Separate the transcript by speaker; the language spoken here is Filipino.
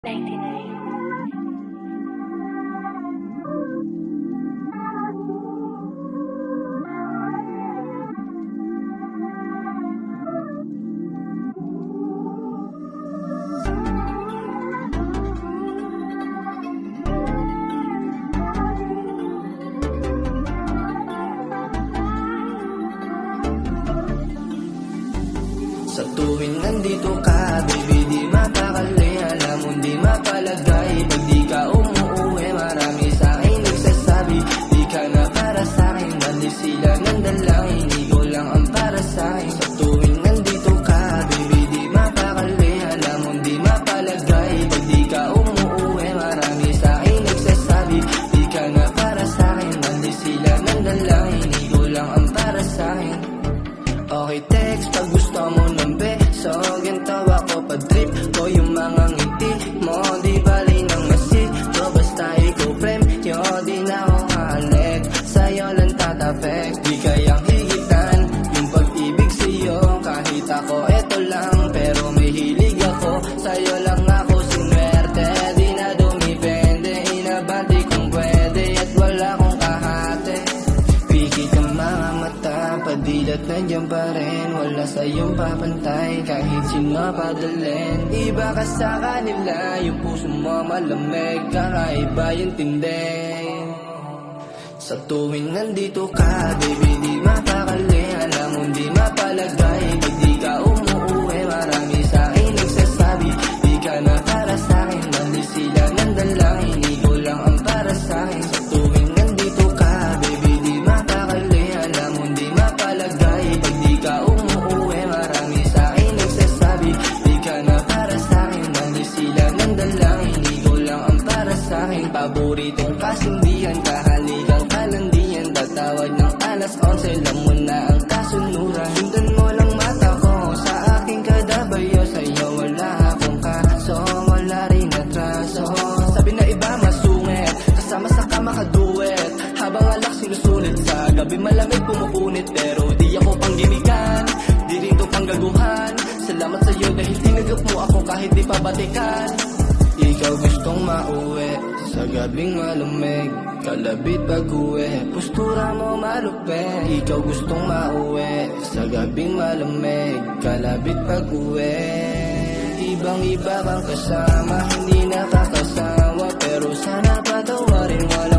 Speaker 1: 99.
Speaker 2: Sa tuwing nandito ka, baby, di mapakali. Alam mo di mapalagay pag di ka umuuwi. Marami sa'kin nagsasabi di ka na para sa'kin. Mali sila ng dalangin, ikaw lang ang para sa'kin. Sa tuwing nandito ka, baby, di mapakali. Alam mo di mapalagay pag di ka umuuwi. Marami sa'kin nagsasabi di ka na para sa'kin. Mali sila ng dalangin, ikaw lang ang para sa'kin. Okay, text pag gusto mo ng beso. Ganito ako pa-trip ko yung mga ngiti mo. Di bali ng masito, basta ikaw premyo. Di na ako halik, sa'yo lang tatapek. Di kayang higitan yung pag-ibig sa'yo. Kahit ako eto lang, pero may hilig ako. Sa'yo lang ako sinwerte, di na dumipende. Inabati kung pwede at wala kong kahate. Pikit ang mga mata, padilat nandiyan pa rin. Wala sa'yong papantay, kahit sino padalin. Iba ka sa kanila, yung puso mo malamig. Kakaiba yung tindi. Sa tuwing nandito ka, baby, di mapakali. Alam mo di mapalagay pag di ka umuuwi. Marami sa'kin nagsasabi di ka na para sa'kin. Mali sila ng dalangin, ikaw lang ang para sa'kin. Sa tuwing nandito ka, baby, di mapakali. Alam mo di mapalagay pag di ka umuuwi. Marami sa'kin nagsasabi di ka na para sa'kin. Mali sila ng dalangin, ikaw lang ang para sa'kin. Paboritong kasindihan, kahaligang kalandian. Tatawag ng alas 11, alam mo na ang kasunuran. Sundan mo lang mata ko sa aking kadabayo. Sa'yo wala akong kaso, wala rin atraso. Sabi na iba masungit, kasama sa kama kaduet. Habang alak sinusulit sa gabi malamig pumupunit. Pero di ako panggimikan, di rin to panggaguhan. Salamat sa'yo dahil tinagap mo ako kahit di pabatikan. Ikaw gustong mauwi sa gabing malamig, kalabit pag-uwi, postura mo malupit. Ikaw gustong mauwi sa gabing malamig, kalabit pag-uwi. Ibang iba kang kasama, hindi nakakasawa. Pero sana patawarin, walang